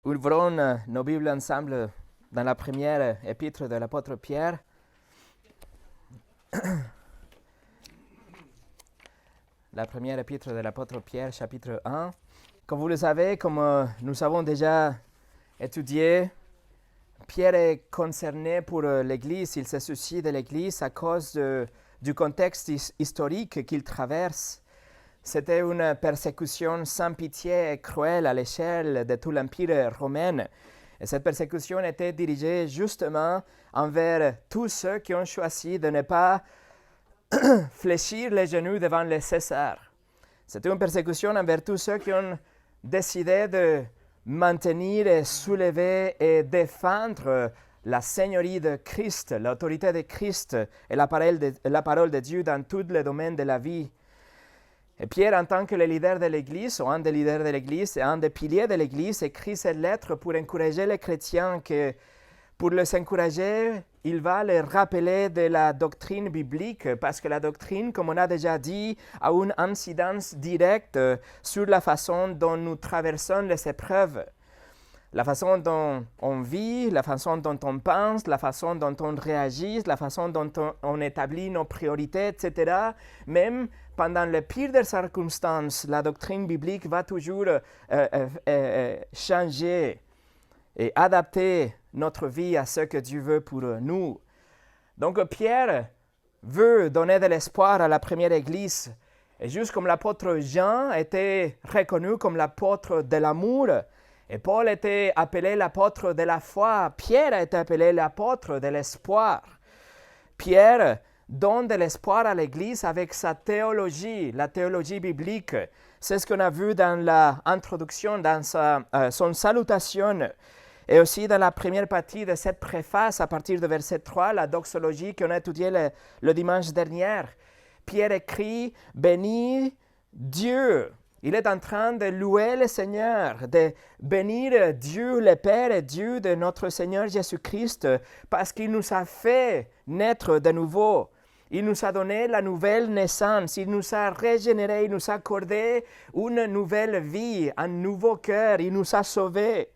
Ouvrons nos Bibles ensemble dans la première épître de l'apôtre Pierre. La première épître de l'apôtre Pierre, chapitre 1. Comme vous le savez, comme nous avons déjà étudié, Pierre est concerné pour l'Église. Il se soucie de l'Église à cause du contexte historique qu'il traverse. C'était une persécution sans pitié et cruelle à l'échelle de tout l'Empire romain. Et cette persécution était dirigée justement envers tous ceux qui ont choisi de ne pas fléchir les genoux devant le César. C'était une persécution envers tous ceux qui ont décidé de maintenir et soulever et défendre la seigneurie de Christ, l'autorité de Christ et la parole de Dieu dans tous les domaines de la vie. Et Pierre, en tant que le leader de l'Église, ou un des leaders de l'Église et un des piliers de l'Église, écrit cette lettre pour encourager les chrétiens, que pour les encourager, il va les rappeler de la doctrine biblique, parce que la doctrine, comme on a déjà dit, a une incidence directe sur la façon dont nous traversons les épreuves. La façon dont on vit, la façon dont on pense, la façon dont on réagit, la façon dont on établit nos priorités, etc. Même pendant les pires des circonstances, la doctrine biblique va toujours changer et adapter notre vie à ce que Dieu veut pour nous. Donc Pierre veut donner de l'espoir à la première Église. Et juste comme l'apôtre Jean était reconnu comme l'apôtre de l'amour, et Paul était appelé l'apôtre de la foi, Pierre a été appelé l'apôtre de l'espoir. Pierre donne de l'espoir à l'Église avec sa théologie, la théologie biblique. C'est ce qu'on a vu dans l'introduction, dans son salutation, et aussi dans la première partie de cette préface, à partir de verset 3, la doxologie qu'on a étudiée le dimanche dernier. Pierre écrit « Bénis Dieu ». Il est en train de louer le Seigneur, de bénir Dieu le Père et Dieu de notre Seigneur Jésus-Christ, parce qu'il nous a fait naître de nouveau. Il nous a donné la nouvelle naissance, il nous a régénéré, il nous a accordé une nouvelle vie, un nouveau cœur, il nous a sauvés.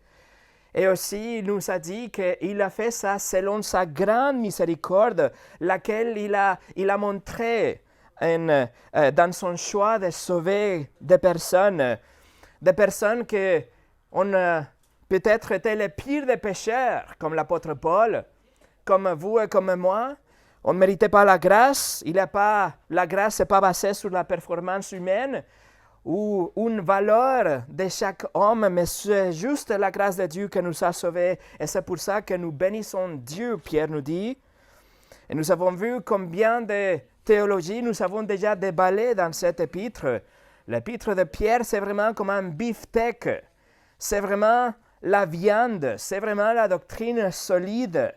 Et aussi, il nous a dit qu'il a fait ça selon sa grande miséricorde, laquelle il a montré dans son choix de sauver des personnes qui ont peut-être été les pires des pécheurs, comme l'apôtre Paul, comme vous et comme moi. On ne méritait pas la grâce. La grâce n'est pas basée sur la performance humaine ou une valeur de chaque homme, mais c'est juste la grâce de Dieu qui nous a sauvés. Et c'est pour ça que nous bénissons Dieu, Pierre nous dit. Et nous avons vu combien de théologie nous avons déjà déballé dans cet épître. L'épître de Pierre, c'est vraiment comme un beefsteak. C'est vraiment la viande, c'est vraiment la doctrine solide.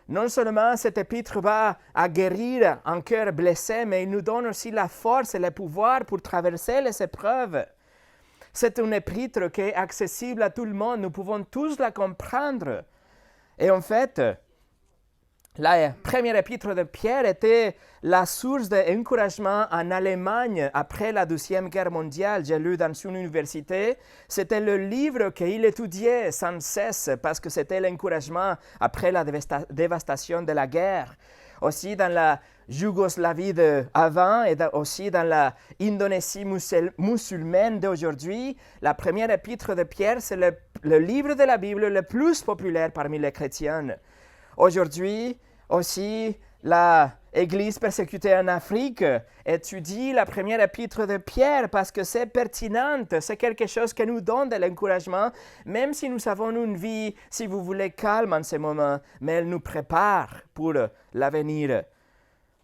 Non seulement cet épître va guérir un cœur blessé, mais il nous donne aussi la force et le pouvoir pour traverser les épreuves. C'est une épître qui est accessible à tout le monde. Nous pouvons tous la comprendre. Et en fait, la première épître de Pierre était la source d'encouragement en Allemagne après la Deuxième Guerre mondiale. J'ai lu dans une université, c'était le livre qu'il étudiait sans cesse parce que c'était l'encouragement après la dévastation de la guerre. Aussi dans la Yougoslavie d'avant et aussi dans l'Indonésie musulmane d'aujourd'hui, la première épître de Pierre, c'est le livre de la Bible le plus populaire parmi les chrétiens. Aujourd'hui, aussi, l'Église persécutée en Afrique étudie la première épître de Pierre parce que c'est pertinent, c'est quelque chose qui nous donne de l'encouragement, même si nous avons une vie, si vous voulez, calme en ce moment, mais elle nous prépare pour l'avenir.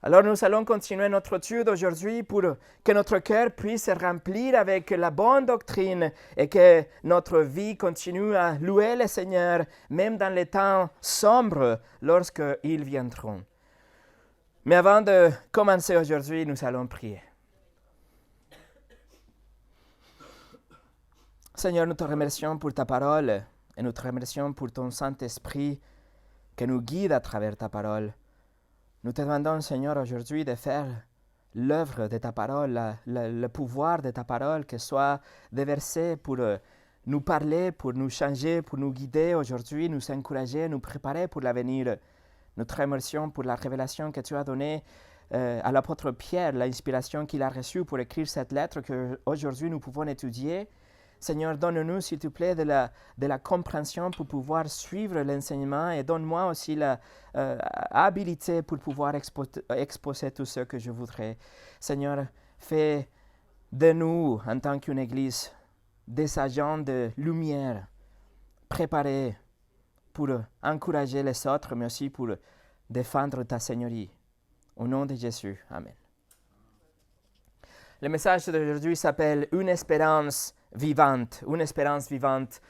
Alors nous allons continuer notre étude aujourd'hui pour que notre cœur puisse se remplir avec la bonne doctrine et que notre vie continue à louer le Seigneur, même dans les temps sombres lorsqu'ils viendront. Mais avant de commencer aujourd'hui, nous allons prier. Seigneur, nous te remercions pour ta parole et nous te remercions pour ton Saint-Esprit qui nous guide à travers ta parole. Nous te demandons, Seigneur, aujourd'hui de faire l'œuvre de ta parole, le pouvoir de ta parole, que soit déversé pour nous parler, pour nous changer, pour nous guider aujourd'hui, nous encourager, nous préparer pour l'avenir. Notre immersion pour la révélation que tu as donnée à l'apôtre Pierre, l'inspiration qu'il a reçue pour écrire cette lettre qu'aujourd'hui nous pouvons étudier. Seigneur, donne-nous, s'il te plaît, de la compréhension pour pouvoir suivre l'enseignement et donne-moi aussi la habilité pour pouvoir exposer tout ce que je voudrais. Seigneur, fais de nous, en tant qu'une Église, des agents de lumière préparés pour encourager les autres, mais aussi pour défendre ta Seigneurie. Au nom de Jésus. Amen. Le message d'aujourd'hui s'appelle « Une espérance vivante ». Une espérance vivante.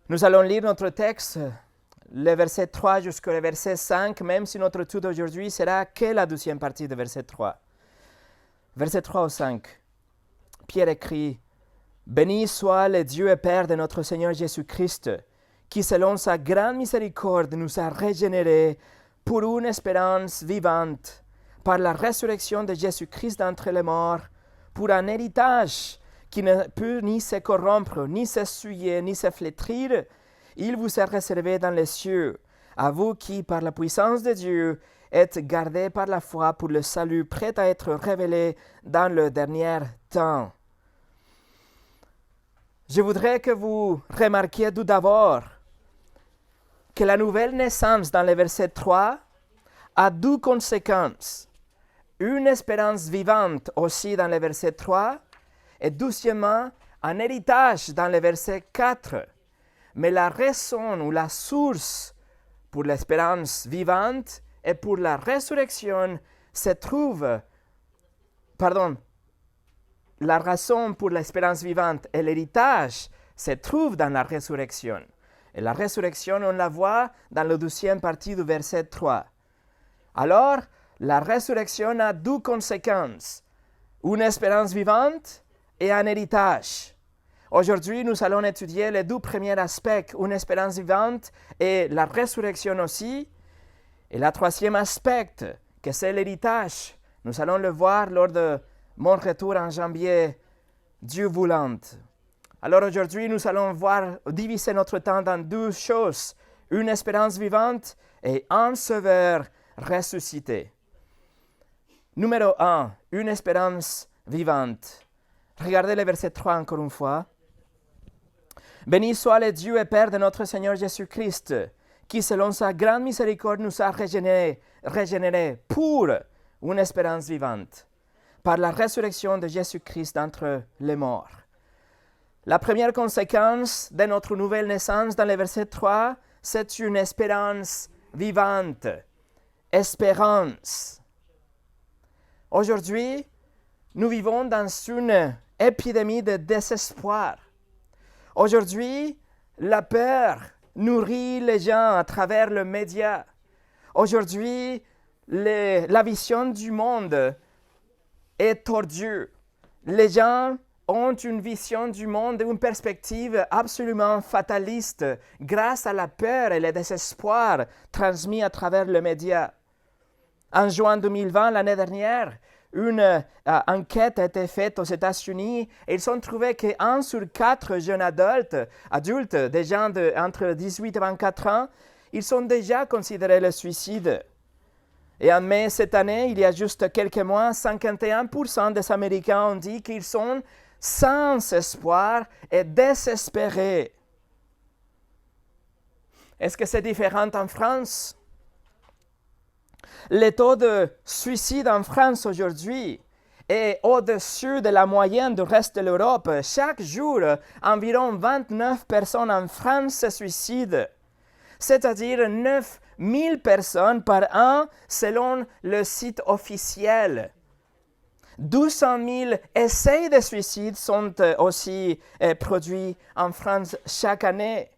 Nous allons lire notre texte, le verset 3 jusqu'au verset 5, même si notre étude aujourd'hui sera que la deuxième partie de verset 3. Verset 3 au 5. Pierre écrit « Béni soit le Dieu et Père de notre Seigneur Jésus-Christ, qui selon sa grande miséricorde nous a régénérés pour une espérance vivante, par la résurrection de Jésus-Christ d'entre les morts, pour un héritage qui ne peut ni se corrompre, ni se souiller, ni se flétrir. Il vous est réservé dans les cieux, à vous qui, par la puissance de Dieu, êtes gardés par la foi pour le salut prêt à être révélé dans le dernier temps. » Je voudrais que vous remarquiez tout d'abord que la nouvelle naissance dans le verset 3 a deux conséquences. Une espérance vivante aussi dans le verset 3 et deuxièmement un héritage dans le verset 4. Mais la raison ou la source pour l'espérance vivante et pour la résurrection se trouve, la raison pour l'espérance vivante et l'héritage se trouve dans la résurrection. Et la résurrection, on la voit dans la deuxième partie du verset 3. Alors, la résurrection a deux conséquences, une espérance vivante et un héritage. Aujourd'hui, nous allons étudier les deux premiers aspects, une espérance vivante et la résurrection aussi. Et le troisième aspect, que c'est l'héritage, nous allons le voir lors de mon retour en janvier, Dieu voulant. Alors aujourd'hui, nous allons diviser notre temps dans deux choses, une espérance vivante et un sauveur ressuscité. Numéro 1, une espérance vivante. Regardez le verset 3 encore une fois. « Béni soit le Dieu et Père de notre Seigneur Jésus-Christ, qui selon sa grande miséricorde nous a régénérés pour une espérance vivante, par la résurrection de Jésus-Christ d'entre les morts. » La première conséquence de notre nouvelle naissance dans le verset 3, c'est une espérance vivante. Espérance. Aujourd'hui, nous vivons dans une épidémie de désespoir. Aujourd'hui, la peur nourrit les gens à travers les médias. Aujourd'hui, la vision du monde est tordue. Les gens ont une vision du monde et une perspective absolument fataliste grâce à la peur et le désespoir transmis à travers les médias. En juin 2020, l'année dernière, une enquête a été faite aux États-Unis et ils ont trouvé que 1 sur 4 jeunes adultes, des gens entre 18 et 24 ans, ils ont déjà considéré le suicide. Et en mai cette année, il y a juste quelques mois, 51% des Américains ont dit qu'ils sont sans espoir et désespérés. Est-ce que c'est différent en France? Le taux de suicide en France aujourd'hui est au-dessus de la moyenne du reste de l'Europe. Chaque jour, environ 29 personnes en France se suicident, c'est-à-dire 9 000 personnes par an selon le site officiel. 200 000 essais de suicide sont aussi produits en France chaque année.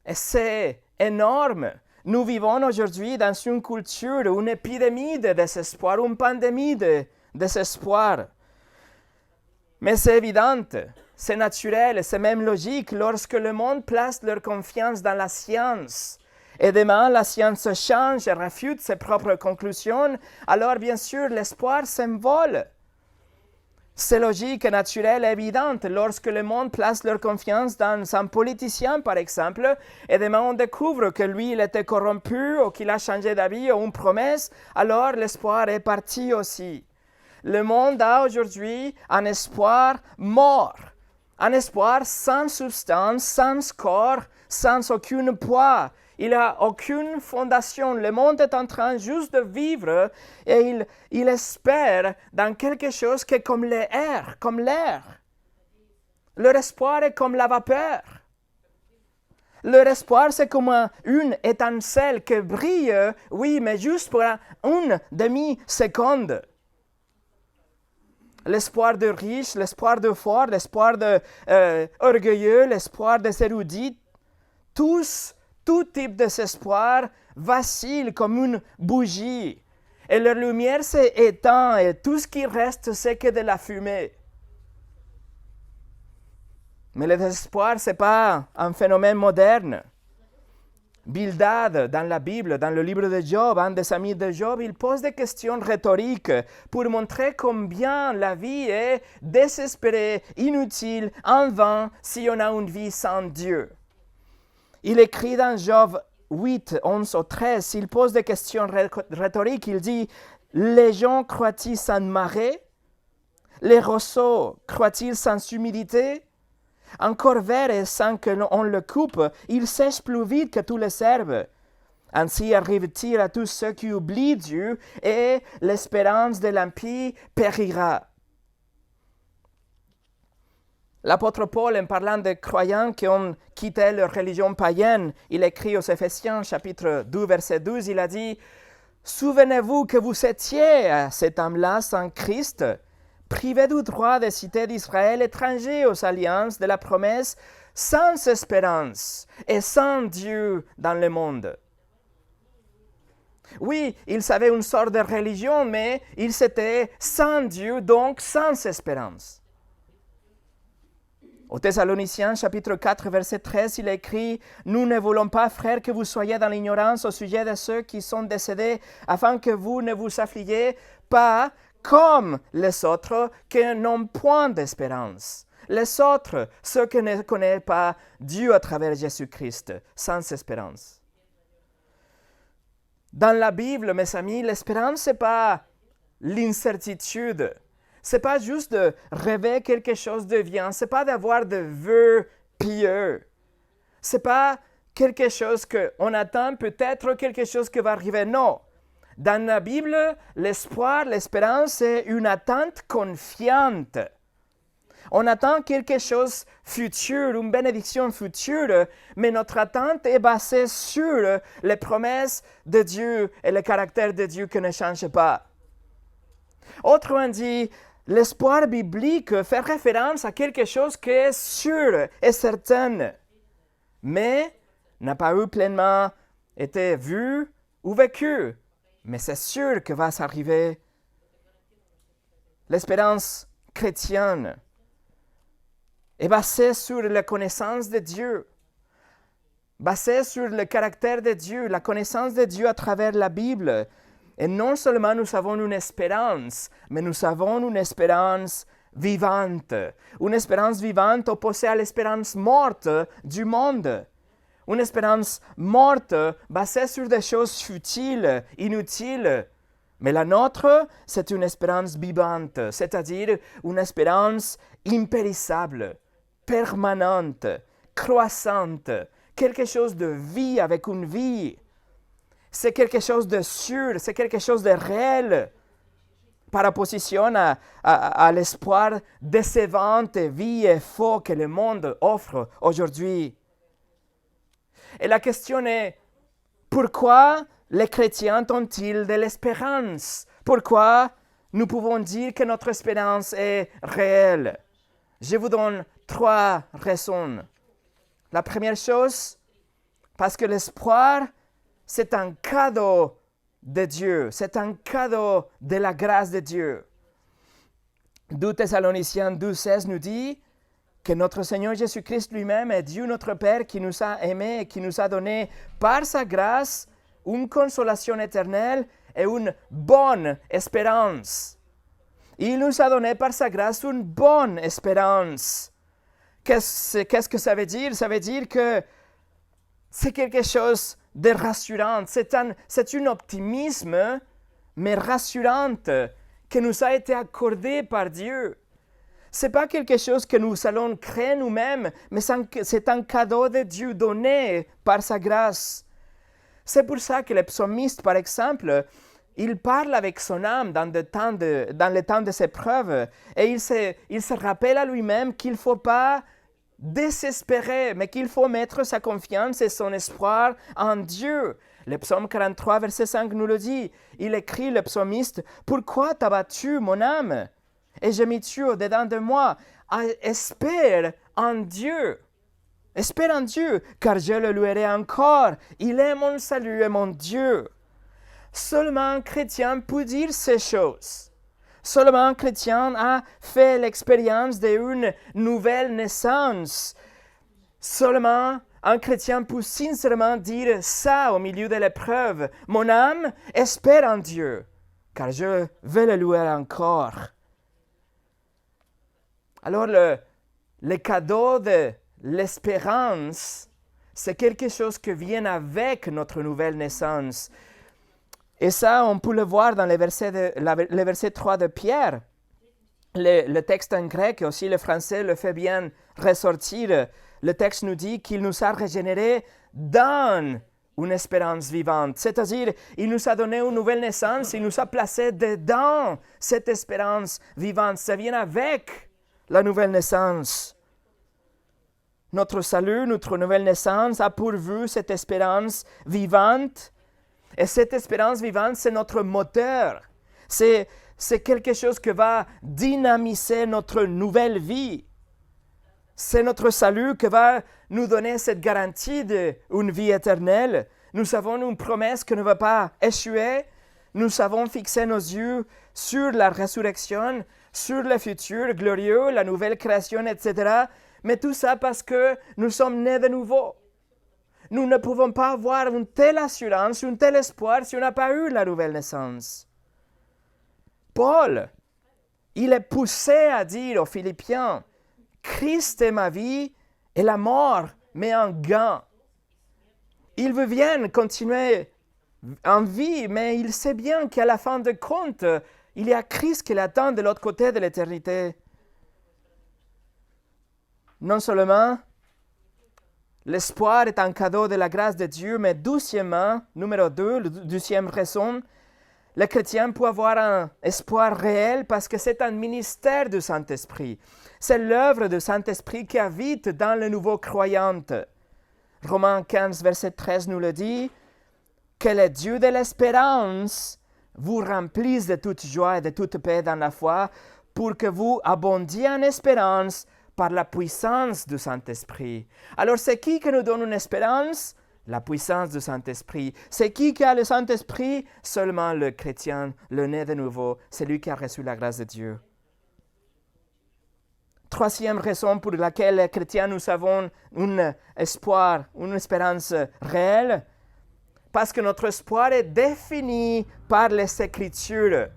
Et c'est énorme. Nous vivons aujourd'hui dans une culture, une épidémie de désespoir, une pandémie de désespoir. Mais c'est évident, c'est naturel, c'est même logique lorsque le monde place leur confiance dans la science. Et demain, la science change et réfute ses propres conclusions, alors bien sûr, l'espoir s'envole. C'est logique, naturel et évident. Lorsque le monde place leur confiance dans un politicien, par exemple, et demain on découvre que lui, il était corrompu ou qu'il a changé d'avis ou une promesse, alors l'espoir est parti aussi. Le monde a aujourd'hui un espoir mort, un espoir sans substance, sans corps, sans aucun poids. Il n'a aucune fondation. Le monde est en train juste de vivre et il espère dans quelque chose qui est comme l'air, comme l'air. Leur espoir est comme la vapeur. Leur espoir, c'est comme une étincelle qui brille, oui, mais juste pour une demi-seconde. L'espoir de riche, l'espoir de fort, l'espoir de orgueilleux, l'espoir des érudits, tout type d'espoir vacille comme une bougie. Et leur lumière s'est éteinte et tout ce qui reste, c'est que de la fumée. Mais le désespoir, ce n'est pas un phénomène moderne. Bildad, dans la Bible, dans le livre de Job, un des amis de Job, il pose des questions rhétoriques pour montrer combien la vie est désespérée, inutile, en vain, si on a une vie sans Dieu. Il écrit dans Job 8, 11 au 13, il pose des questions rhétoriques, il dit « Les gens croient-ils sans marée? Les roseaux croient-ils sans humidité? Encore vert et sans qu'on le coupe, il sèche plus vite que tous les herbes. Ainsi arrive-t-il à tous ceux qui oublient Dieu, et l'espérance de l'impie périra. » L'apôtre Paul, en parlant des croyants qui ont quitté leur religion païenne, il écrit aux Éphésiens, chapitre 2, verset 12, il a dit « Souvenez-vous que vous étiez à cet âme-là sans Christ, privés du droit de cité d'Israël, étrangers aux alliances de la promesse, sans espérance et sans Dieu dans le monde. » Oui, ils avaient une sorte de religion, mais ils étaient sans Dieu, donc sans espérance. Aux Thessaloniciens, chapitre 4, verset 13, il écrit « Nous ne voulons pas, frères, que vous soyez dans l'ignorance au sujet de ceux qui sont décédés, afin que vous ne vous affligiez pas comme les autres qui n'ont point d'espérance. » Les autres, ceux qui ne connaissent pas Dieu à travers Jésus-Christ, sans espérance. Dans la Bible, mes amis, l'espérance, ce n'est pas l'incertitude. Ce n'est pas juste de rêver quelque chose de bien. Ce n'est pas d'avoir de vœux pieux. Ce n'est pas quelque chose qu'on attend, peut-être quelque chose qui va arriver. Non. Dans la Bible, l'espoir, l'espérance, c'est une attente confiante. On attend quelque chose futur, une bénédiction future, mais notre attente est basée sur les promesses de Dieu et le caractère de Dieu qui ne change pas. Autrement dit, l'espoir biblique fait référence à quelque chose qui est sûr et certain, mais n'a pas eu pleinement été vu ou vécu. Mais c'est sûr que va s'arriver. L'espérance chrétienne est basée sur la connaissance de Dieu, basée sur le caractère de Dieu, la connaissance de Dieu à travers la Bible. Et non seulement nous avons une espérance, mais nous avons une espérance vivante. Une espérance vivante opposée à l'espérance morte du monde. Une espérance morte basée sur des choses futiles, inutiles. Mais la nôtre, c'est une espérance vivante, c'est-à-dire une espérance impérissable, permanente, croissante, quelque chose de vie avec une vie. C'est quelque chose de sûr, c'est quelque chose de réel, par opposition à l'espoir décevant et vie et faux que le monde offre aujourd'hui. Et la question est, pourquoi les chrétiens ont-ils de l'espérance? Pourquoi nous pouvons dire que notre espérance est réelle? Je vous donne 3 raisons. La première chose, parce que l'espoir, c'est un cadeau de Dieu, c'est un cadeau de la grâce de Dieu. 2 Thessaloniciens 2,16 nous dit que notre Seigneur Jésus-Christ lui-même est Dieu notre Père qui nous a aimés et qui nous a donné par sa grâce une consolation éternelle et une bonne espérance. Il nous a donné par sa grâce une bonne espérance. Qu'est-ce que ça veut dire? Ça veut dire que c'est quelque chose de rassurant. C'est un optimisme, mais rassurante, qui nous a été accordé par Dieu. Ce n'est pas quelque chose que nous allons créer nous-mêmes, mais c'est un cadeau de Dieu donné par sa grâce. C'est pour ça que le psalmiste, par exemple, il parle avec son âme dans le temps de ses preuves, et il se rappelle à lui-même qu'il ne faut pas désespérer, mais qu'il faut mettre sa confiance et son espoir en Dieu. Le psaume 43, verset 5 nous le dit. Il écrit, le psalmiste, « Pourquoi t'as battu mon âme? Et je m'y tue au-dedans de moi. Espère en Dieu. Espère en Dieu, car je le louerai encore. Il est mon salut et mon Dieu. » Seulement un chrétien peut dire ces choses. Seulement un chrétien a fait l'expérience d'une nouvelle naissance. Seulement un chrétien peut sincèrement dire ça au milieu de l'épreuve. Mon âme espère en Dieu, car je vais le louer encore. Alors le cadeau de l'espérance, c'est quelque chose qui vient avec notre nouvelle naissance. Et ça, on peut le voir dans le verset 3 de Pierre. Le texte en grec et aussi le français le fait bien ressortir. Le texte nous dit qu'il nous a régénérés dans une espérance vivante. C'est-à-dire, il nous a donné une nouvelle naissance, il nous a placés dedans cette espérance vivante. Ça vient avec la nouvelle naissance. Notre salut, notre nouvelle naissance a pourvu cette espérance vivante. Et cette espérance vivante, c'est notre moteur. C'est quelque chose qui va dynamiser notre nouvelle vie. C'est notre salut qui va nous donner cette garantie d'une vie éternelle. Nous avons une promesse qui ne va pas échouer. Nous avons fixé nos yeux sur la résurrection, sur le futur glorieux, la nouvelle création, etc. Mais tout ça parce que nous sommes nés de nouveau. Nous ne pouvons pas avoir une telle assurance, un tel espoir si on n'a pas eu la nouvelle naissance. Paul, il est poussé à dire aux Philippiens, « Christ est ma vie et la mort m'est un gain. » Il veut bien continuer en vie, mais il sait bien qu'à la fin de compte, il y a Christ qui l'attend de l'autre côté de l'éternité. Non seulement l'espoir est un cadeau de la grâce de Dieu, mais deuxièmement, numéro 2, la deuxième raison, le chrétien peut avoir un espoir réel parce que c'est un ministère du Saint-Esprit. C'est l'œuvre du Saint-Esprit qui habite dans le nouveau croyant. Romains 15, verset 13 nous le dit, « Que le Dieu de l'espérance vous remplisse de toute joie et de toute paix dans la foi, pour que vous abondiez en espérance par la puissance du Saint-Esprit. » Alors, c'est qui nous donne une espérance? La puissance du Saint-Esprit. C'est qui a le Saint-Esprit? Seulement le chrétien, le né de nouveau, celui qui a reçu la grâce de Dieu. Troisième raison pour laquelle les chrétiens, nous avons un espoir, une espérance réelle, parce que notre espoir est défini par les Écritures.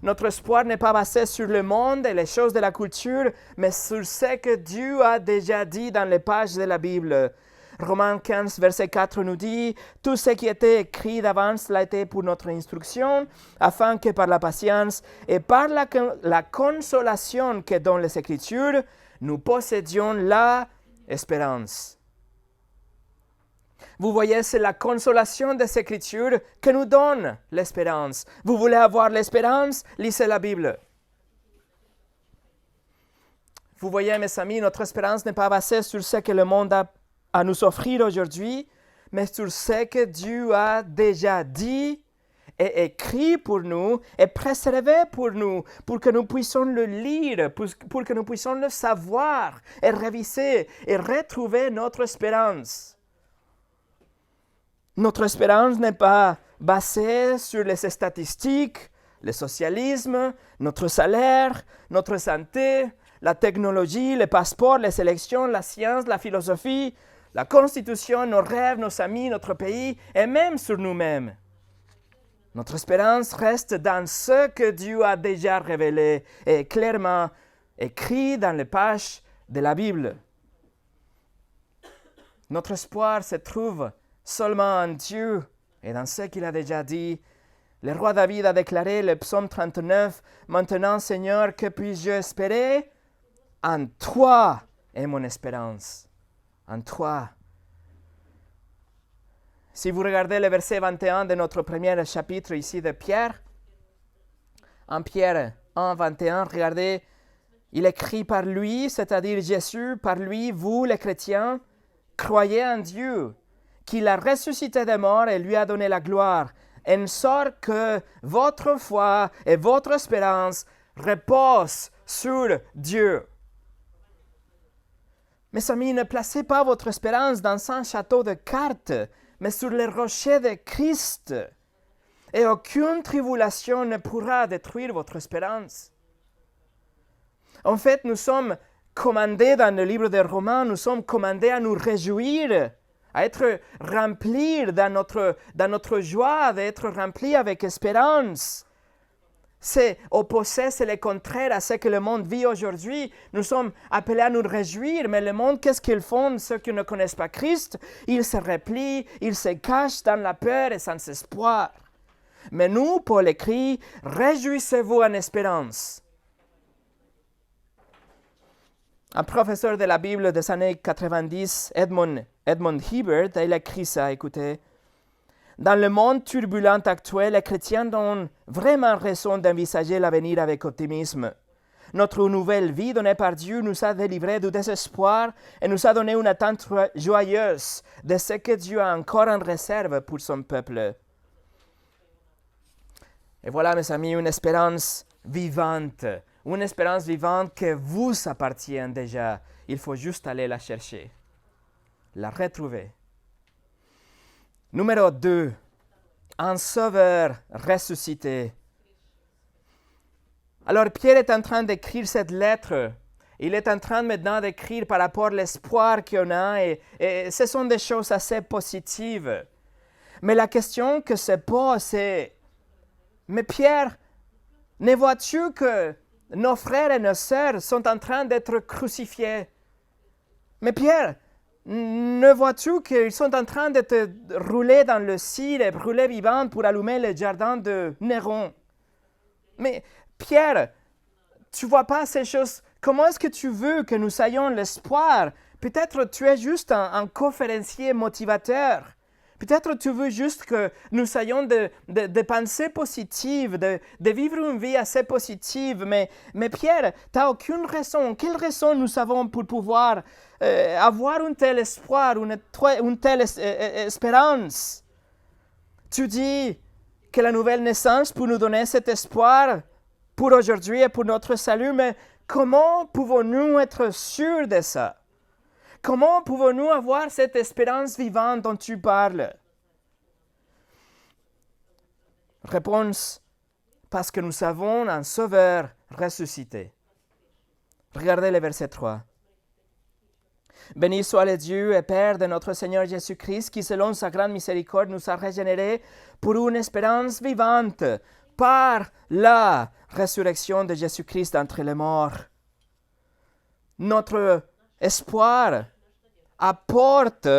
Notre espoir n'est pas basé sur le monde et les choses de la culture, mais sur ce que Dieu a déjà dit dans les pages de la Bible. Romains 15, verset 4 nous dit « Tout ce qui était écrit d'avance l'a été pour notre instruction, afin que par la patience et par la consolation que donnent les Écritures, nous possédions la espérance. » Vous voyez, c'est la consolation des Écritures qui nous donne l'espérance. Vous voulez avoir l'espérance? Lisez la Bible. Vous voyez, mes amis, notre espérance n'est pas basée sur ce que le monde a à nous offrir aujourd'hui, mais sur ce que Dieu a déjà dit et écrit pour nous et préservé pour nous, pour que nous puissions le lire, pour que nous puissions le savoir et réviser et retrouver notre espérance. Notre espérance n'est pas basée sur les statistiques, le socialisme, notre salaire, notre santé, la technologie, les passeports, les élections, la science, la philosophie, la constitution, nos rêves, nos amis, notre pays et même sur nous-mêmes. Notre espérance reste dans ce que Dieu a déjà révélé et clairement écrit dans les pages de la Bible. Notre espoir se trouve seulement en Dieu et dans ce qu'il a déjà dit. Le roi David a déclaré le psaume 39, « Maintenant, Seigneur, que puis-je espérer? En toi est mon espérance. » En toi. Si vous regardez le verset 21 de notre premier chapitre ici de Pierre, en Pierre 1, 21, regardez, il écrit par lui, c'est-à-dire Jésus, par lui, vous les chrétiens, croyez en Dieu, qu'il a ressuscité des morts et lui a donné la gloire, en sorte que votre foi et votre espérance reposent sur Dieu. Mes amis, ne placez pas votre espérance dans un château de cartes, mais sur le rocher de Christ. Et aucune tribulation ne pourra détruire votre espérance. En fait, nous sommes commandés dans le livre des Romains, nous sommes commandés à nous réjouir, à être remplis dans notre joie, d'être remplis avec espérance. C'est opposé, c'est le contraire à ce que le monde vit aujourd'hui. Nous sommes appelés à nous réjouir, mais le monde, qu'est-ce qu'ils font? Ceux qui ne connaissent pas Christ, ils se replient, ils se cachent dans la peur et sans espoir. Mais nous, Paul écrit, réjouissez-vous en espérance. Un professeur de la Bible des années 90, Edmund Hibbert, il a écrit ça, écoutez. Dans le monde turbulent actuel, les chrétiens ont vraiment raison d'envisager l'avenir avec optimisme. Notre nouvelle vie donnée par Dieu nous a délivrés du désespoir et nous a donné une attente joyeuse de ce que Dieu a encore en réserve pour son peuple. Et voilà, mes amis, une espérance vivante que vous appartient déjà. Il faut juste aller la chercher, la retrouver. Numéro 2, un sauveur ressuscité. Alors Pierre est en train d'écrire cette lettre. Il est en train maintenant d'écrire par rapport à l'espoir qu'on a et ce sont des choses assez positives. Mais la question que se pose c'est, mais Pierre, ne vois-tu que nos frères et nos sœurs sont en train d'être crucifiés? Mais Pierre, ne vois-tu qu'ils sont en train de te rouler dans le cire et brûler vivant pour allumer le jardin de Néron? Mais Pierre, tu ne vois pas ces choses? Comment est-ce que tu veux que nous ayons l'espoir? Peut-être tu es juste un conférencier motivateur. Peut-être tu veux juste que nous ayons des pensées positives, de vivre une vie assez positive. Mais Pierre, tu n'as aucune raison. Quelle raison nous avons pour pouvoir avoir un tel espoir, une telle espérance? Tu dis que la nouvelle naissance peut nous donner cet espoir pour aujourd'hui et pour notre salut, mais comment pouvons-nous être sûrs de ça? Comment pouvons-nous avoir cette espérance vivante dont tu parles? Réponse, parce que nous avons un Sauveur ressuscité. Regardez le verset 3. Béni soit le Dieu et Père de notre Seigneur Jésus-Christ, qui selon sa grande miséricorde nous a régénérés pour une espérance vivante par la résurrection de Jésus-Christ d'entre les morts. Notre espoir apporte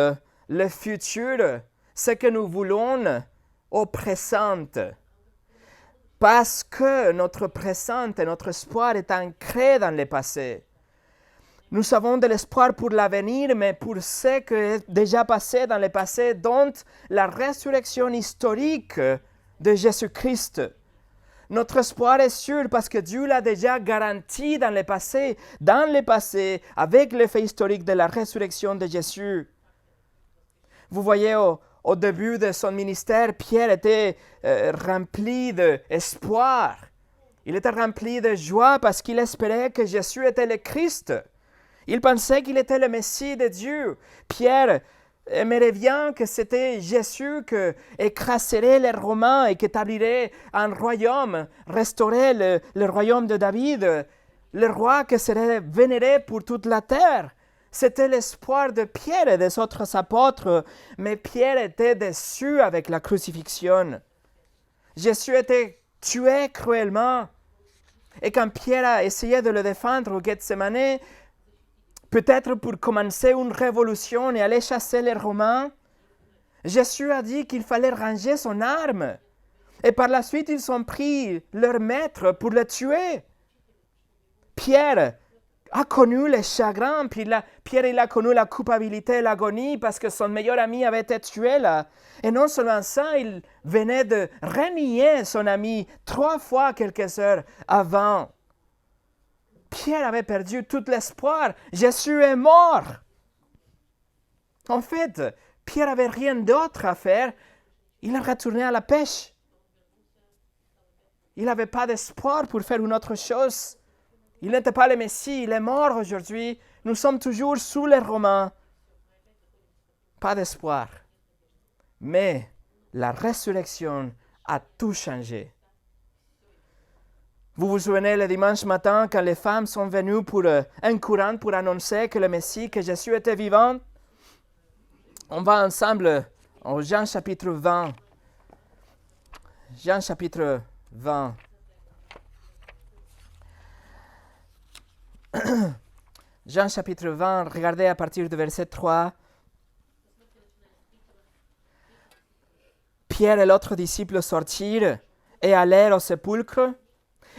le futur, ce que nous voulons au présent. Parce que notre présent et notre espoir est ancré dans le passé. Nous avons de l'espoir pour l'avenir, mais pour ce qui est déjà passé dans le passé, dont la résurrection historique de Jésus-Christ. Notre espoir est sûr parce que Dieu l'a déjà garanti dans le passé, avec l'effet historique de la résurrection de Jésus. Vous voyez, au début de son ministère, Pierre était rempli d'espoir. Il était rempli de joie parce qu'il espérait que Jésus était le Christ. Il pensait qu'il était le Messie de Dieu. Pierre aimerait bien que c'était Jésus qui écraserait les Romains et qui établirait un royaume, restaurer le royaume de David, le roi qui serait vénéré pour toute la terre. C'était l'espoir de Pierre et des autres apôtres, mais Pierre était déçu avec la crucifixion. Jésus était tué cruellement. Et quand Pierre a essayé de le défendre au Gethsemane, peut-être pour commencer une révolution et aller chasser les Romains, Jésus a dit qu'il fallait ranger son arme. Et par la suite, ils ont pris leur maître pour le tuer. Pierre a connu le chagrin, puis Pierre il a connu la culpabilité, l'agonie, parce que son meilleur ami avait été tué là. Et non seulement ça, il venait de renier son ami 3 fois quelques heures avant. Pierre avait perdu tout l'espoir. Jésus est mort. En fait, Pierre n'avait rien d'autre à faire. Il est retourné à la pêche. Il n'avait pas d'espoir pour faire une autre chose. Il n'était pas le Messie, il est mort aujourd'hui. Nous sommes toujours sous les Romains. Pas d'espoir. Mais la résurrection a tout changé. Vous vous souvenez le dimanche matin quand les femmes sont venues pour un courant pour annoncer que le Messie, que Jésus était vivant? On va ensemble au Jean chapitre 20. Jean chapitre 20. Jean chapitre 20, regardez à partir du verset 3. Pierre et l'autre disciple sortirent et allèrent au sépulcre.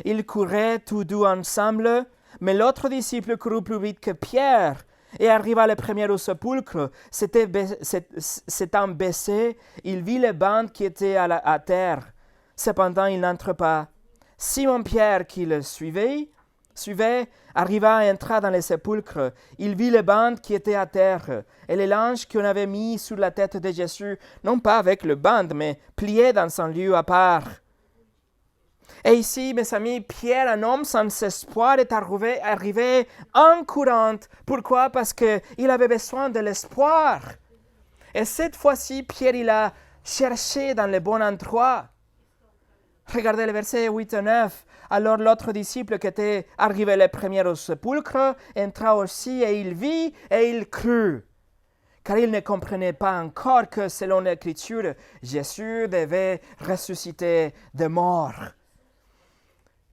Ils couraient tous deux ensemble, mais l'autre disciple courut plus vite que Pierre et arriva le premier au sépulcre. S'étant baissé, il vit les bandes qui étaient à terre. Cependant, il n'entre pas. Simon-Pierre, qui le suivait, arriva et entra dans le sépulcre. Il vit les bandes qui étaient à terre, et les linges qu'on avait mis sur la tête de Jésus, non pas avec le bande, mais pliés dans un lieu à part. Et ici, mes amis, Pierre, un homme sans espoir, est arrivé en courant. Pourquoi? Parce qu'il avait besoin de l'espoir. Et cette fois-ci, Pierre, il a cherché dans le bon endroit. Regardez le verset 8 et 9. Alors l'autre disciple qui était arrivé le premier au sépulcre entra aussi et il vit et il crut. Car il ne comprenait pas encore que selon l'Écriture, Jésus devait ressusciter des morts.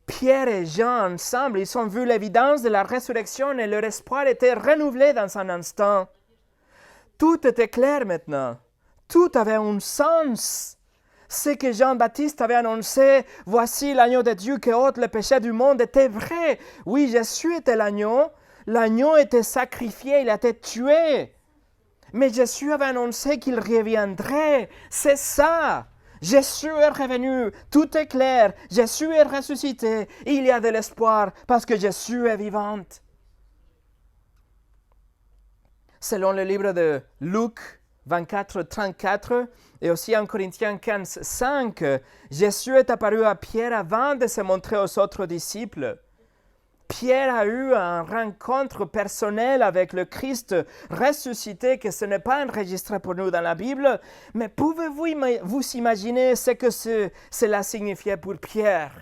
Pierre et Jean ensemble, ils ont vu l'évidence de la résurrection et leur espoir était renouvelé dans un instant. Tout était clair maintenant. Tout avait un sens. Ce que Jean-Baptiste avait annoncé, voici l'agneau de Dieu qui ôte le péché du monde, était vrai. Oui, Jésus était l'agneau était sacrifié, il a été tué. Mais Jésus avait annoncé qu'il reviendrait. C'est ça. Jésus est revenu, tout est clair, Jésus est ressuscité, il y a de l'espoir parce que Jésus est vivant. Selon le livre de Luc 24, 34 et aussi en Corinthiens 15, 5, Jésus est apparu à Pierre avant de se montrer aux autres disciples. Pierre a eu une rencontre personnelle avec le Christ ressuscité, que ce n'est pas enregistré pour nous dans la Bible, mais pouvez-vous vous imaginer ce que cela signifiait pour Pierre?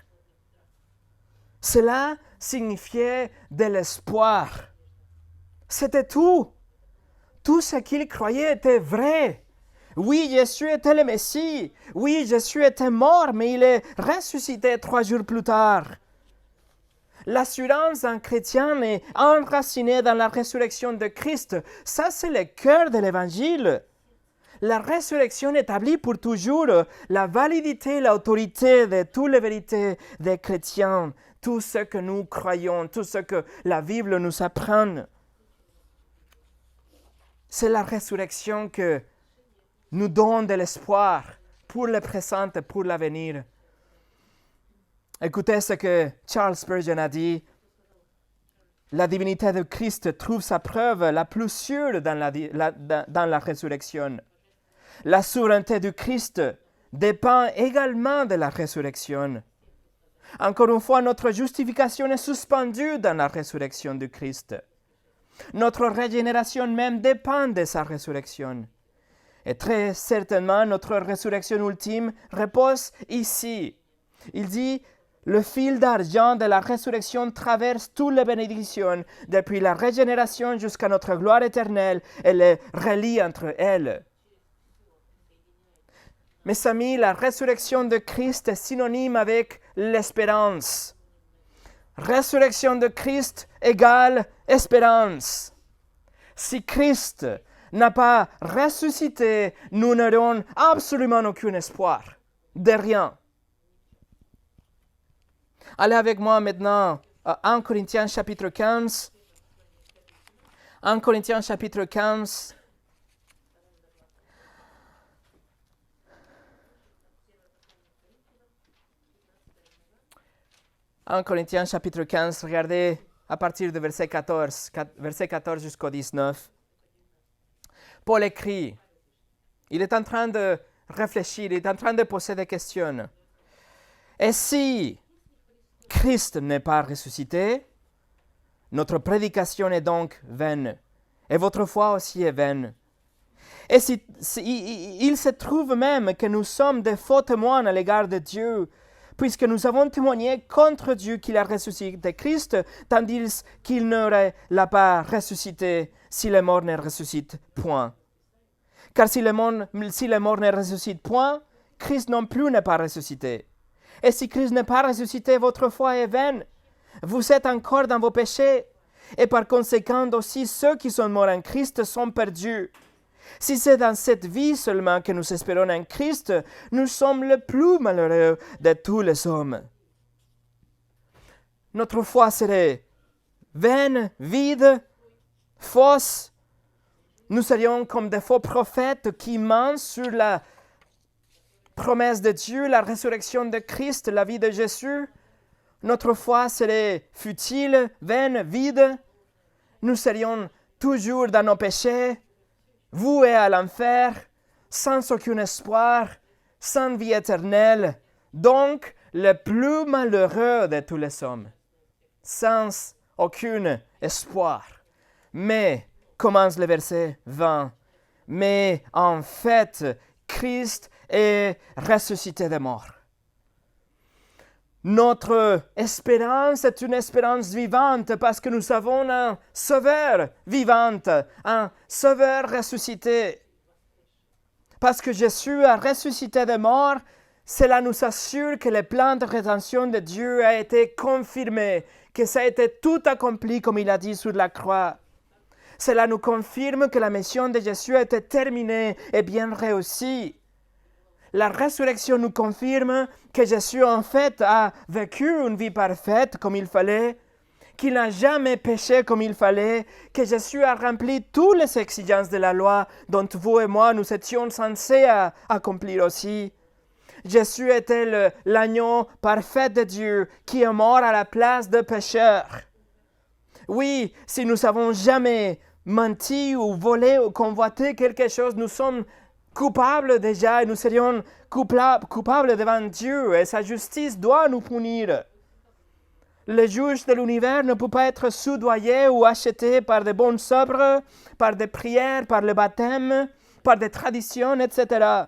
Cela signifiait de l'espoir. C'était tout. Tout ce qu'il croyait était vrai. Oui, Jésus était le Messie. Oui, Jésus était mort, mais il est ressuscité 3 jours plus tard. L'assurance d'un chrétien est enracinée dans la résurrection de Christ. Ça, c'est le cœur de l'Évangile. La résurrection établit pour toujours la validité et l'autorité de toutes les vérités des chrétiens, tout ce que nous croyons, tout ce que la Bible nous apprend. C'est la résurrection que nous donne de l'espoir pour le présent et pour l'avenir. Écoutez ce que Charles Spurgeon a dit. La divinité de Christ trouve sa preuve la plus sûre dans la résurrection. La souveraineté du Christ dépend également de la résurrection. Encore une fois, notre justification est suspendue dans la résurrection du Christ. Notre régénération même dépend de sa résurrection. Et très certainement, notre résurrection ultime repose ici. Il dit, le fil d'argent de la résurrection traverse toutes les bénédictions, depuis la régénération jusqu'à notre gloire éternelle, et les relie entre elles. Mes amis, la résurrection de Christ est synonyme avec l'espérance. Résurrection de Christ égale espérance. Si Christ n'a pas ressuscité, nous n'aurons absolument aucun espoir, de rien. Allez avec moi maintenant à 1 Corinthiens chapitre 15. 1 Corinthiens chapitre 15. En Corinthiens chapitre 15, regardez à partir du verset 14 jusqu'au 19. Paul écrit, il est en train de réfléchir, il est en train de poser des questions. Et si Christ n'est pas ressuscité, notre prédication est donc vaine, et votre foi aussi est vaine. Et il se trouve même que nous sommes des faux témoins à l'égard de Dieu, puisque nous avons témoigné contre Dieu qu'il a ressuscité Christ, tandis qu'il n'aurait pas ressuscité si les morts ne ressuscitent point. Car si les morts ne ressuscitent point, Christ non plus n'est pas ressuscité. Et si Christ n'est pas ressuscité, votre foi est vaine. Vous êtes encore dans vos péchés. Et par conséquent aussi, ceux qui sont morts en Christ sont perdus. Si c'est dans cette vie seulement que nous espérons en Christ, nous sommes le plus malheureux de tous les hommes. Notre foi serait vaine, vide, fausse. Nous serions comme des faux prophètes qui mentent sur la promesse de Dieu, la résurrection de Christ, la vie de Jésus. Notre foi serait futile, vaine, vide. Nous serions toujours dans nos péchés, voués à l'enfer, sans aucun espoir, sans vie éternelle, donc le plus malheureux de tous les hommes, sans aucun espoir. Mais, commence le verset 20, mais en fait, Christ est ressuscité des morts. Notre espérance est une espérance vivante parce que nous avons un sauveur vivant, un sauveur ressuscité. Parce que Jésus a ressuscité des morts, cela nous assure que le plan de rédemption de Dieu a été confirmé, que ça a été tout accompli comme il a dit sur la croix. Cela nous confirme que la mission de Jésus a été terminée et bien réussie. La résurrection nous confirme que Jésus en fait a vécu une vie parfaite comme il fallait, qu'il n'a jamais péché comme il fallait, que Jésus a rempli toutes les exigences de la loi dont vous et moi nous étions censés accomplir aussi. Jésus était l'agneau parfait de Dieu qui est mort à la place des pécheurs. Oui, si nous n'avons jamais menti ou volé ou convoité quelque chose, nous sommes coupables déjà et nous serions coupables devant Dieu et sa justice doit nous punir. Le juge de l'univers ne peut pas être soudoyé ou acheté par des bonnes œuvres, par des prières, par le baptême, par des traditions, etc.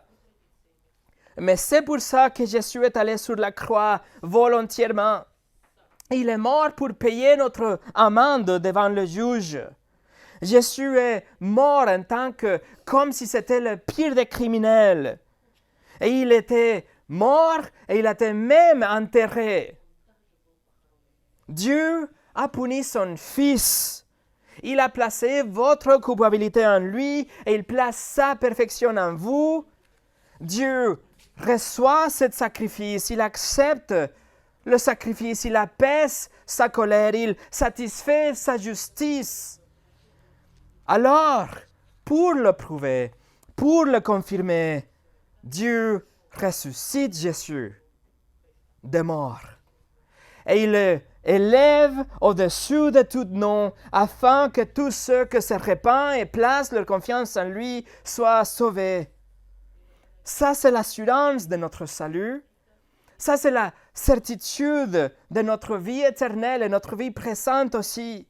Mais c'est pour ça que Jésus est allé sur la croix volontairement. Il est mort pour payer notre amende devant le juge. Jésus est mort en tant que, comme si c'était le pire des criminels. Et il était mort et il a été même enterré. Dieu a puni son Fils. Il a placé votre culpabilité en lui et il place sa perfection en vous. Dieu reçoit ce sacrifice, il accepte le sacrifice, il apaise sa colère, il satisfait sa justice. Alors, pour le prouver, pour le confirmer, Dieu ressuscite Jésus des morts. Et il le élève au-dessus de tout nom, afin que tous ceux qui se répandent et placent leur confiance en lui soient sauvés. Ça, c'est l'assurance de notre salut. Ça, c'est la certitude de notre vie éternelle et notre vie présente aussi.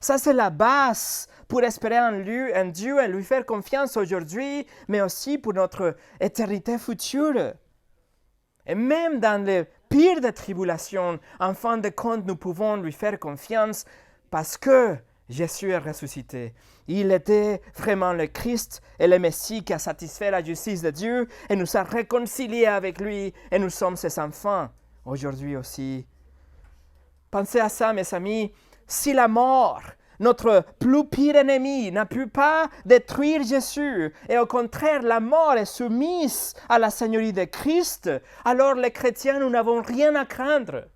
Ça, c'est la base pour espérer en lui, en Dieu et lui faire confiance aujourd'hui, mais aussi pour notre éternité future. Et même dans les pires des tribulations, en fin de compte, nous pouvons lui faire confiance parce que Jésus est ressuscité. Il était vraiment le Christ et le Messie qui a satisfait la justice de Dieu et nous a réconciliés avec lui et nous sommes ses enfants aujourd'hui aussi. Pensez à ça, mes amis. Si la mort, notre plus pire ennemi, n'a pu pas détruire Jésus, et au contraire, la mort est soumise à la Seigneurie de Christ, alors les chrétiens, nous n'avons rien à craindre.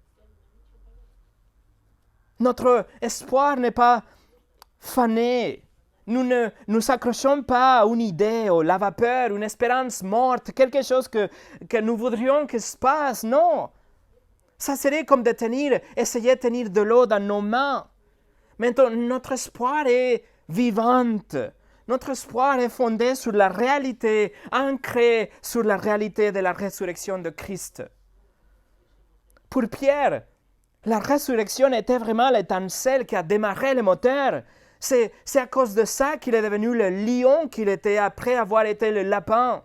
Notre espoir n'est pas fané. Nous ne nous accrochons pas à une idée, à la vapeur, une espérance morte, quelque chose que nous voudrions que se passe. Non. Ça serait comme essayer de tenir de l'eau dans nos mains. Maintenant, notre espoir est vivante. Notre espoir est fondé sur la réalité, ancré sur la réalité de la résurrection de Christ. Pour Pierre, la résurrection était vraiment l'étincelle qui a démarré le moteur. C'est à cause de ça qu'il est devenu le lion qu'il était après avoir été le lapin.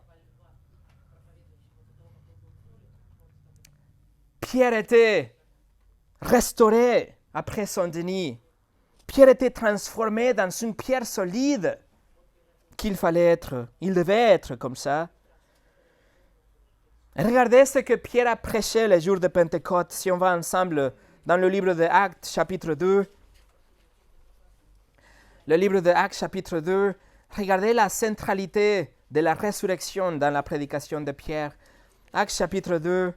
Pierre était restauré après son déni. Pierre était transformé dans une pierre solide qu'il fallait être. Il devait être comme ça. Regardez ce que Pierre a prêché le jour de Pentecôte, si on va ensemble dans le livre de Actes, chapitre 2. Le livre de Actes, chapitre 2, regardez la centralité de la résurrection dans la prédication de Pierre. Actes, chapitre 2,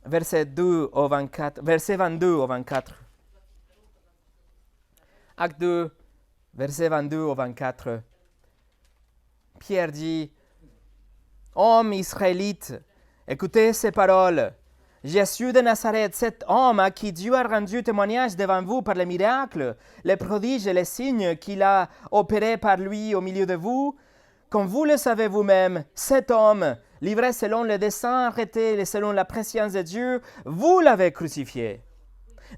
verset 22 au 24. Acte 2, verset 22 au 24. Pierre dit, « Hommes israélites, écoutez ces paroles. Jésus de Nazareth, cet homme à qui Dieu a rendu témoignage devant vous par les miracles, les prodiges et les signes qu'il a opérés par lui au milieu de vous, comme vous le savez vous-même, cet homme, livré selon le dessein arrêté et selon la préscience de Dieu, vous l'avez crucifié.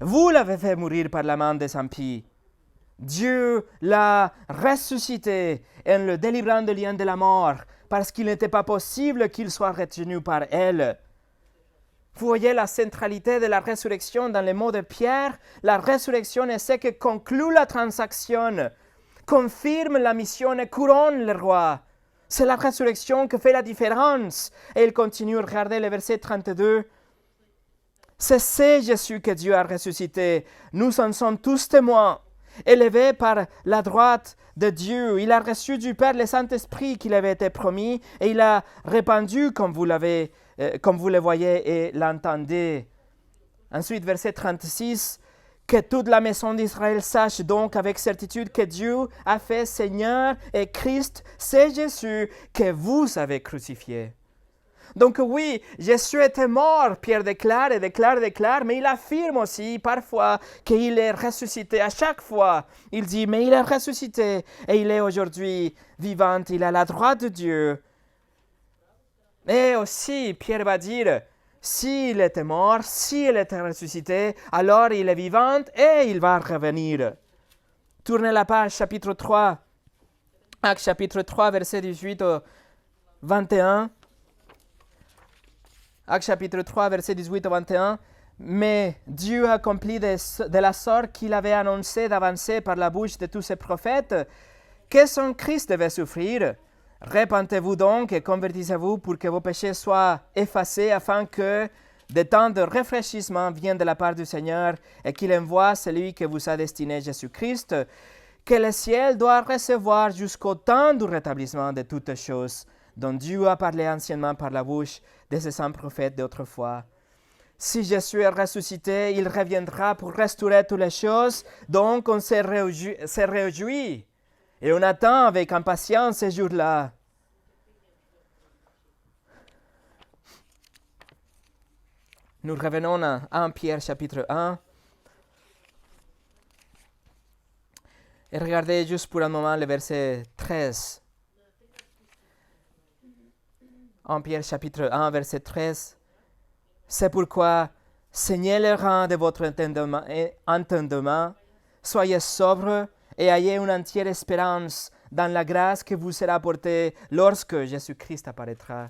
Vous l'avez fait mourir par la main des impies. Dieu l'a ressuscité en le délivrant du lien de la mort, parce qu'il n'était pas possible qu'il soit retenu par elle. Vous voyez la centralité de la résurrection dans les mots de Pierre. La résurrection est ce qui conclut la transaction, confirme la mission et couronne le roi. C'est la résurrection qui fait la différence. Et il continue, regardez le verset 32. C'est Jésus que Dieu a ressuscité. Nous en sommes tous témoins. Élevé par la droite de Dieu, il a reçu du Père le Saint-Esprit qui lui avait été promis et il a répandu comme vous le voyez et l'entendez. Ensuite, verset 36, que toute la maison d'Israël sache donc avec certitude que Dieu a fait Seigneur et Christ, c'est Jésus que vous avez crucifié. Donc oui, Jésus était mort, Pierre déclare, mais il affirme aussi parfois qu'il est ressuscité. À chaque fois, il dit, mais il est ressuscité et il est aujourd'hui vivant, il est à la droite de Dieu. Et aussi, Pierre va dire, s'il était mort, s'il était ressuscité, alors il est vivant et il va revenir. Tournez la page, chapitre 3, Actes chapitre 3, verset 18 au 21. Actes chapitre 3, verset 18 au 21. Mais Dieu a accompli de la sorte qu'il avait annoncé d'avance par la bouche de tous ses prophètes que son Christ devait souffrir. Repentez-vous donc et convertissez-vous pour que vos péchés soient effacés afin que des temps de rafraîchissement viennent de la part du Seigneur et qu'il envoie celui que vous a destiné, Jésus-Christ, que le ciel doit recevoir jusqu'au temps du rétablissement de toutes choses dont Dieu a parlé anciennement par la bouche de ses saints prophètes d'autrefois. Si Jésus est ressuscité, il reviendra pour restaurer toutes les choses, donc on se réjouit et on attend avec impatience ces jours-là. Nous revenons à 1 Pierre chapitre 1. Et regardez juste pour un moment le verset 13. 1 Pierre chapitre 1, verset 13. C'est pourquoi, saignez le rang de votre entendement, soyez sobres et ayez une entière espérance dans la grâce que vous sera apportée lorsque Jésus-Christ apparaîtra.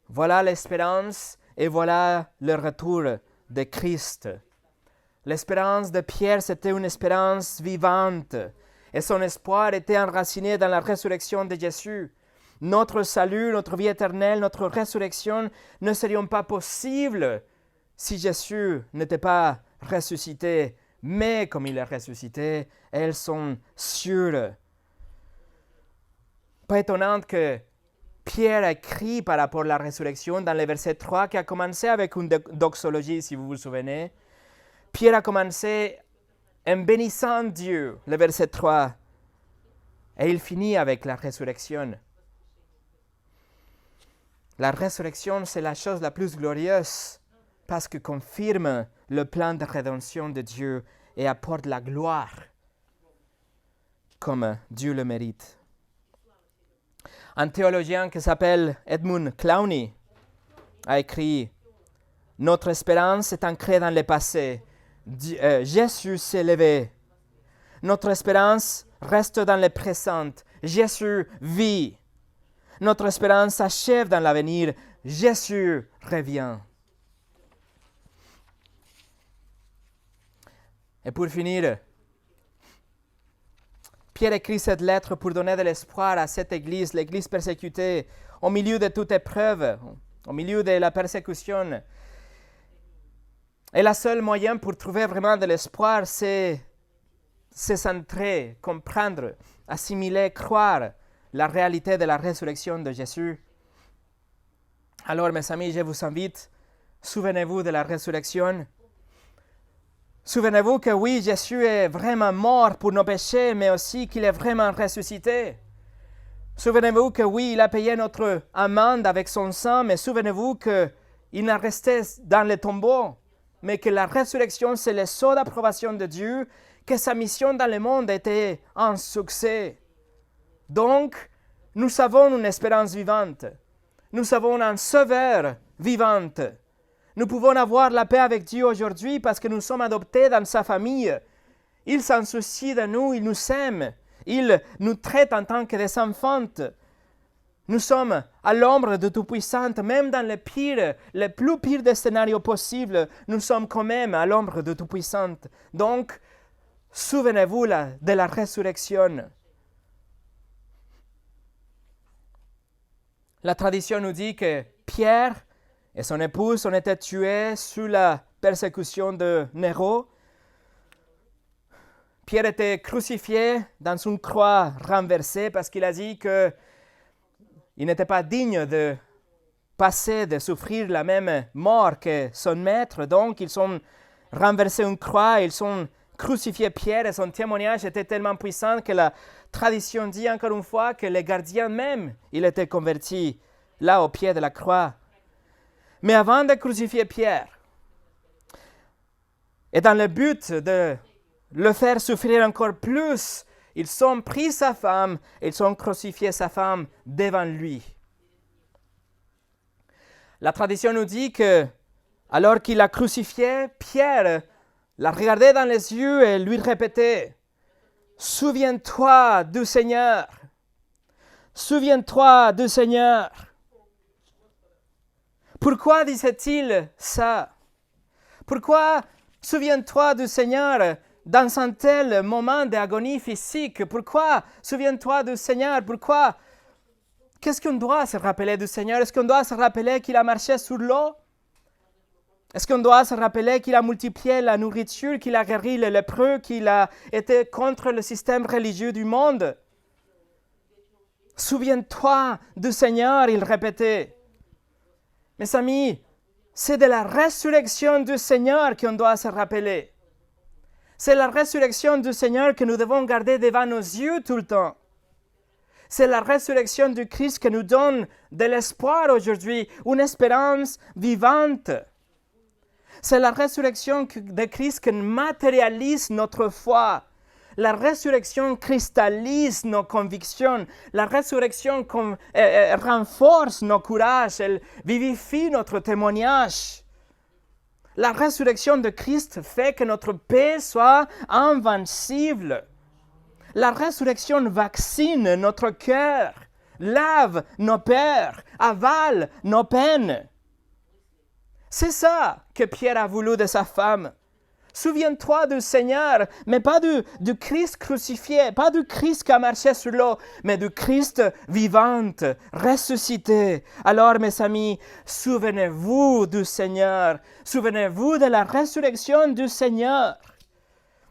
Voilà l'espérance et voilà le retour de Christ. L'espérance de Pierre, c'était une espérance vivante. Et son espoir était enraciné dans la résurrection de Jésus. Notre salut, notre vie éternelle, notre résurrection ne serions pas possibles si Jésus n'était pas ressuscité. Mais comme il est ressuscité, elles sont sûres. Pas étonnant que Pierre a écrit par rapport à la résurrection dans le verset 3 qui a commencé avec une doxologie, si vous vous souvenez. Pierre a commencé en bénissant Dieu, le verset 3, et il finit avec la résurrection. La résurrection, c'est la chose la plus glorieuse parce qu'elle confirme le plan de rédemption de Dieu et apporte la gloire comme Dieu le mérite. Un théologien qui s'appelle Edmund Clowney a écrit « Notre espérance est ancrée dans le passé. Jésus s'est levé. Notre espérance reste dans le présent. Jésus vit. Notre espérance s'achève dans l'avenir. Jésus revient. » Et pour finir, Pierre écrit cette lettre pour donner de l'espoir à cette église, l'église persécutée, au milieu de toute épreuve, au milieu de la persécution. Et le seul moyen pour trouver vraiment de l'espoir, c'est se centrer, comprendre, assimiler, croire la réalité de la résurrection de Jésus. Alors, mes amis, je vous invite, souvenez-vous de la résurrection. Souvenez-vous que oui, Jésus est vraiment mort pour nos péchés, mais aussi qu'il est vraiment ressuscité. Souvenez-vous que oui, il a payé notre amende avec son sang, mais souvenez-vous qu'il n'a resté dans le tombeau, mais que la résurrection, c'est le sceau d'approbation de Dieu, que sa mission dans le monde était un succès. Donc, nous avons une espérance vivante. Nous avons un sauveur vivant. Nous pouvons avoir la paix avec Dieu aujourd'hui parce que nous sommes adoptés dans sa famille. Il s'en soucie de nous, il nous aime. Il nous traite en tant que des enfants. Nous sommes à l'ombre de Tout-Puissant, même dans le plus pire des scénarios possibles, nous sommes quand même à l'ombre de Tout-Puissant. Donc, souvenez-vous de la résurrection. La tradition nous dit que Pierre et son épouse ont été tués sous la persécution de Néron. Pierre était crucifié dans une croix renversée parce qu'il a dit qu'il n'était pas digne de souffrir la même mort que son maître. Donc, ils ont renversé une croix, ils ont crucifié Pierre et son témoignage était tellement puissant que la tradition dit encore une fois que les gardiens même, il était converti là au pied de la croix. Mais avant de crucifier Pierre, et dans le but de le faire souffrir encore plus, ils ont pris sa femme, ils ont crucifié sa femme devant lui. La tradition nous dit que, alors qu'il a crucifié, Pierre l'a regardé dans les yeux et lui répétait « Souviens-toi du Seigneur! Souviens-toi du Seigneur! » Pourquoi disait-il ça? Pourquoi souviens-toi du Seigneur dans un tel moment d'agonie physique? Pourquoi souviens-toi du Seigneur? Pourquoi? Qu'est-ce qu'on doit se rappeler du Seigneur? Est-ce qu'on doit se rappeler qu'il a marché sur l'eau? Est-ce qu'on doit se rappeler qu'il a multiplié la nourriture, qu'il a guéri les lépreux, qu'il a été contre le système religieux du monde? Souviens-toi du Seigneur, il répétait. Mes amis, c'est de la résurrection du Seigneur qu'on doit se rappeler. C'est la résurrection du Seigneur que nous devons garder devant nos yeux tout le temps. C'est la résurrection du Christ qui nous donne de l'espoir aujourd'hui, une espérance vivante. C'est la résurrection de Christ qui matérialise notre foi. La résurrection cristallise nos convictions. La résurrection renforce nos courages. Elle vivifie notre témoignage. La résurrection de Christ fait que notre paix soit invincible. La résurrection vaccine notre cœur, lave nos peurs, avale nos peines. C'est ça que Pierre a voulu de sa femme. Souviens-toi du Seigneur, mais pas du Christ crucifié, pas du Christ qui a marché sur l'eau, mais du Christ vivant, ressuscité. Alors, mes amis, souvenez-vous du Seigneur. Souvenez-vous de la résurrection du Seigneur.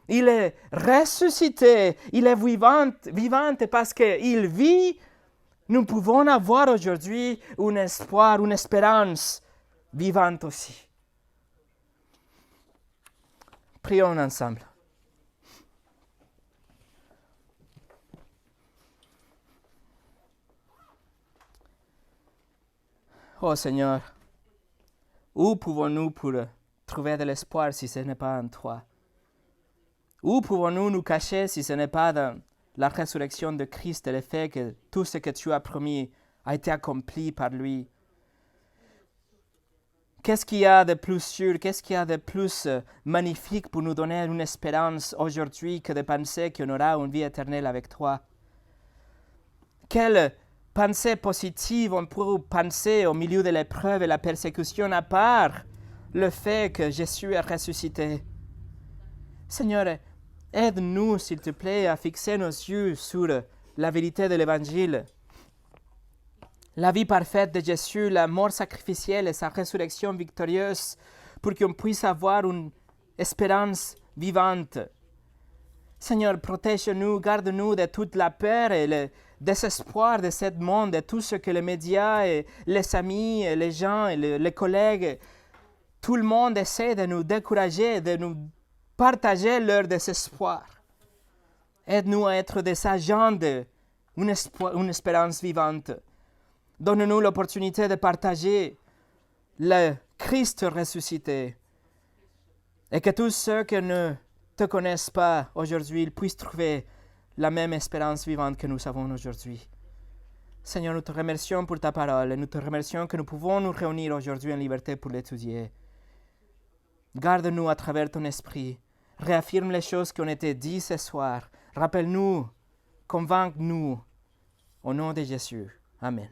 Il est ressuscité, il est vivant parce qu'il vit. Nous pouvons avoir aujourd'hui un espoir, une espérance vivante aussi. Prions ensemble. Oh Seigneur, où pouvons-nous pour trouver de l'espoir si ce n'est pas en toi? Où pouvons-nous nous cacher si ce n'est pas dans la résurrection de Christ et le fait que tout ce que tu as promis a été accompli par lui? Qu'est-ce qu'il y a de plus sûr, qu'est-ce qu'il y a de plus magnifique pour nous donner une espérance aujourd'hui que de penser qu'on aura une vie éternelle avec toi? Quelle pensée positive on peut penser au milieu de l'épreuve et la persécution à part le fait que Jésus est ressuscité? Seigneur, aide-nous, s'il te plaît, à fixer nos yeux sur la vérité de l'Évangile. La vie parfaite de Jésus, la mort sacrificielle et sa résurrection victorieuse pour qu'on puisse avoir une espérance vivante. Seigneur, protège-nous, garde-nous de toute la peur et le désespoir de ce monde, de tout ce que les médias et les amis, et les gens et les collègues, tout le monde essaie de nous décourager, de nous partager leur désespoir. Aide-nous à être des agents d'une espérance vivante. Donne-nous l'opportunité de partager le Christ ressuscité. Et que tous ceux qui ne te connaissent pas aujourd'hui puissent trouver la même espérance vivante que nous avons aujourd'hui. Seigneur, nous te remercions pour ta parole et nous te remercions que nous pouvons nous réunir aujourd'hui en liberté pour l'étudier. Garde-nous à travers ton esprit. Réaffirme les choses qui ont été dites ce soir. Rappelle-nous, convainc-nous. Au nom de Jésus. Amen.